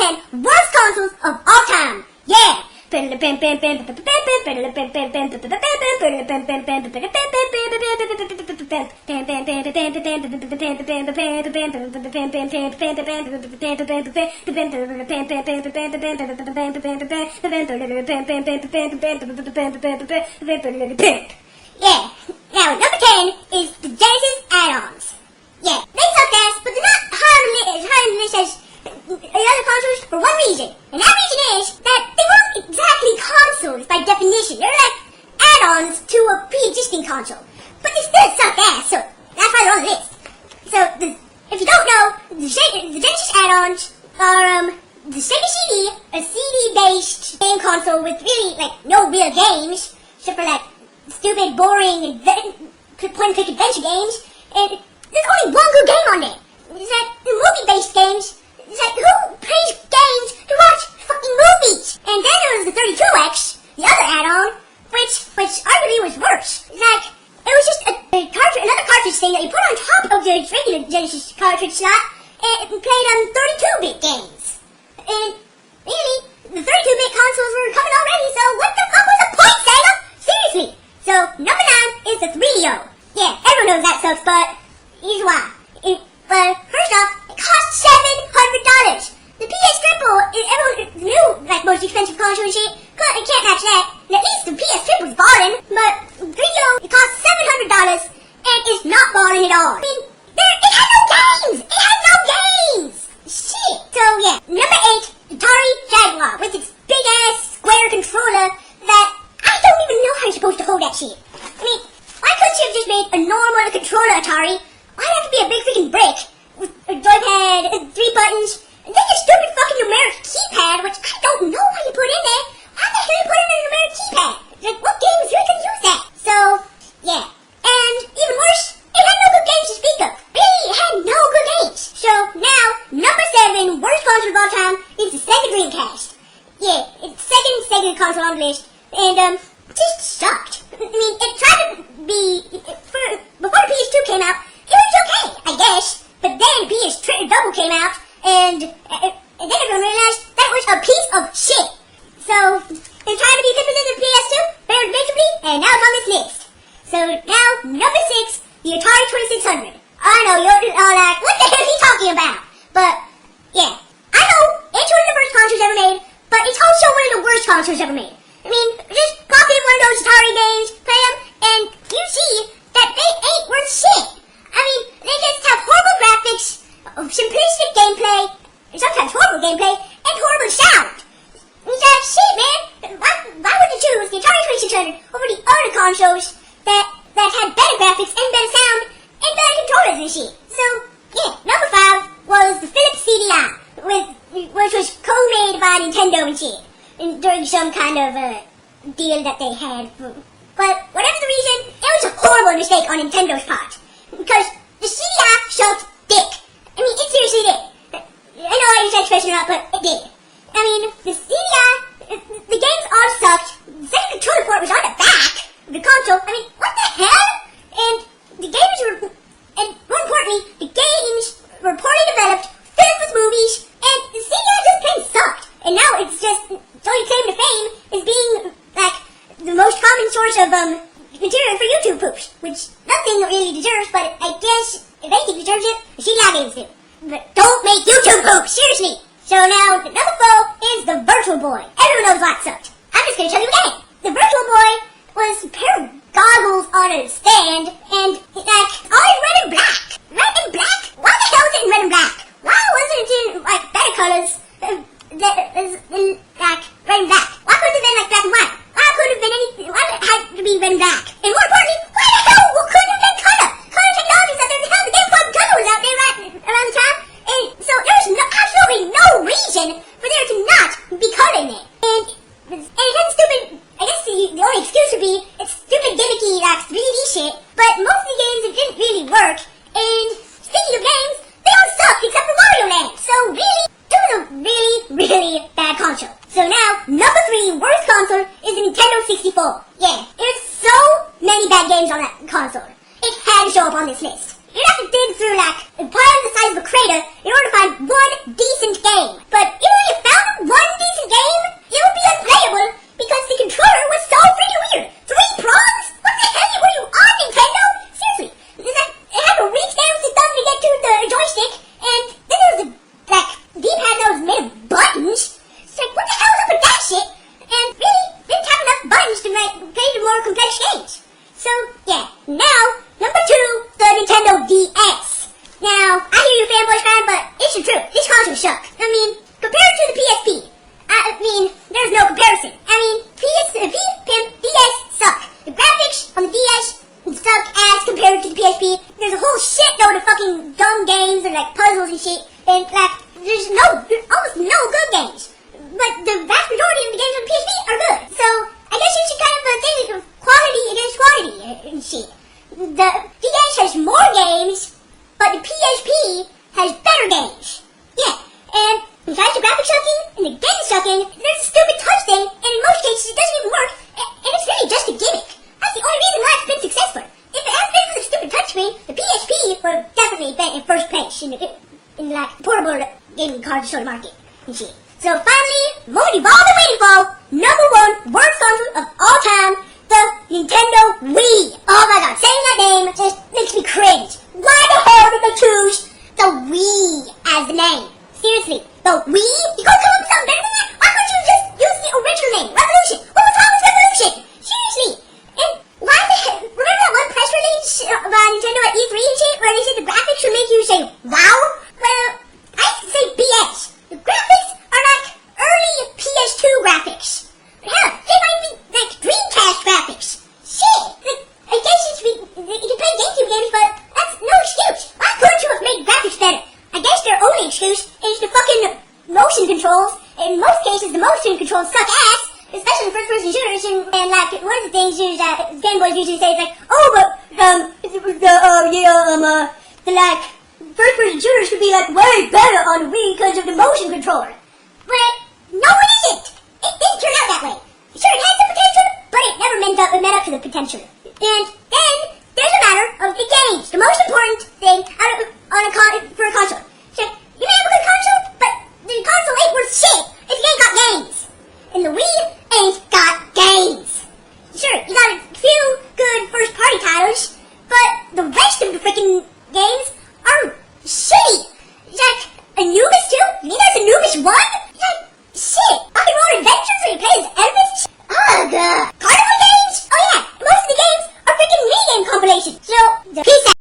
10 worst consoles of all time. Yeah! Yeah. Now, number 10 is the Genesis add-ons. Yeah, they suck ass, but they're not harmless as other consoles for one reason. And that reason is that they weren't exactly consoles by definition. They're like add-ons to a pre-existing console. But they still suck ass, so that's why they're on the list. So, if you don't know, the Genesis add-ons are the Sega CD, a CD-based game console with really, like, no real games, except for, like, stupid, boring, point-and-click adventure games, and there's only one good game on there. It's like the movie-based games. It's like, who plays games to watch fucking movies? And then there was the 32X, the other add-on, which arguably was worse. It's like, it was just another cartridge thing that you put on top of the regular Genesis cartridge slot, and it played 32-bit games. And really, the 32-bit consoles were coming already, so what the fuck was the point, Sega? Seriously. So, number 9 is the 3DO. Yeah, everyone knows that sucks, but here's why. First off, it cost $700. The PS Triple, everyone knew, like, most expensive console and shit. It can't match that. And at least the PS Triple's ballin', but 3DO, it costs $700, and it's not ballin' at all. I mean, it had no games! It had no games! Shit! So, yeah, number 8, Atari Jaguar, with its big-ass square controller that I don't even know how you're supposed to hold that shit. I mean, why couldn't you have just made a normal controller Atari? Why'd it have to be a big freaking brick with a joypad and 3 buttons, and then your stupid fucking numeric keypad, which I don't know how you put in there. Why the hell you put in a numeric keypad? Like, what games really could use that? So, yeah. And even worse, it had no good games to speak of. Really, it had no good games. So, now, number 7, worst console of all time, is the Sega Dreamcast. Yeah, it's the second Sega console on the list, and, just sucked. I mean, it tried to be, before the PS2 came out, it was okay, I guess. But then PS Double came out, and then everyone realized that was a piece of shit. So, they tried to be different than the PS2, very visibly, and now it's on this list. So, now, number 6, the Atari 2600. I know, you're all like, what the hell is he talking about? But, yeah, I know, it's one of the first consoles ever made, but it's also one of the worst consoles ever made. I mean, just copy one of those Atari games, play them, and you see that they ain't worth shit. I mean, they just have horrible graphics, simplistic gameplay, sometimes horrible gameplay, and horrible sound. It's like, shit, man. Why would you choose the Atari 2600 over the other consoles that had better graphics and better sound and better controllers and shit? So, yeah, number 5 was the Philips CDI, which was co-made by Nintendo and shit, during some kind of deal that they had. But whatever the reason, it was a horrible mistake on Nintendo's part. Because the CDI sucked dick. I mean, it seriously did. I know I use that expression a lot, but it did. I mean, the CDI, the games all sucked. The second controller port was on the back of the console. I mean, what the hell? And the games were, and more importantly, the games were poorly developed, filled with movies, and the CDI just plain sucked. And now it's just, its only claim to fame is being, like, the most common source of, material for YouTube poops, which nothing really deserves, but I guess if anything deserves it, the CDI games do. But don't make YouTube poops, seriously! So now, number 4 is the Virtual Boy. Everyone knows why it sucked. I'm just gonna tell you again. The Virtual Boy was a pair of goggles on a stand, and, like, all in red and black. Red and black? Why the hell is it in red and black? Why wasn't it in, like, better colors than like, red and black? Why couldn't it have been, like, black and white? Why couldn't it have been anything? Why did it have to be red and black? And more importantly, why the hell couldn't it have been color? Color technologies out there, the hell, the Game Boy Color was out there right around the time. And so there was absolutely no reason for there to not be color in it. And it had stupid, I guess the only excuse would be, it's stupid gimmicky, like, 3D shit. But most of the games, it didn't really work. And speaking of games, joystick, and then there was the, like, D-pad that was made of buttons. It's like, what the hell is up with that shit? And really, didn't have enough buttons to play the more complex games. So, yeah. Now, number 2, the Nintendo DS. Now, I hear you fanboys crying, but it's the truth. This console suck. I mean, compared to the PSP, I mean, there's no comparison. I mean, PSP, DS suck. The graphics on the DS suck as compared to the PSP. There's a whole shitload of fucking dumb games and like puzzles and shit. And like, there's almost no good games. But the vast majority of the games on the PSP are good. So, I guess you should kind of think of quality against quantity and shit. The DS has more games, but the PSP has better games. Yeah, and besides the graphics sucking and the game sucking, there's a stupid touch thing, and in most cases it doesn't even work, and it's really just a gimmick. That's the only reason why it's been successful. If it hadn't been for the stupid touchscreen, the PSP would have definitely been in first place in like portable gaming console market and shit. So finally, the moment you've all been waiting for, number 1 worst console of all time, the Nintendo Wii. Oh my god, saying that name just makes me cringe. Why the hell did they choose the Wii as the name? Seriously, the Wii? You couldn't come up with something better than that? Why couldn't you just use the original name, Revolution? What was wrong with Revolution? Seriously. And why the hell? Remember that one press release about Nintendo at E3 and shit, where they said the graphics would make you say, wow? Well, I say BS. The graphics are like early PS2 graphics. Hell, they might be like Dreamcast graphics. Shit. Like, I guess you can play GameCube games, but that's no excuse. Why couldn't you have made graphics better? I guess their only excuse is the fucking motion controls. In most cases, the motion controls suck ass, especially in first-person shooters. And like one of the things that Game Boys usually say is like, oh, but the like first-person shooters could be like way better on the Wii because of the motion controller. But no, it isn't. It didn't turn out that way. Sure, it had some potential, but it never met up to the potential. And then there's a matter of the games. The most important thing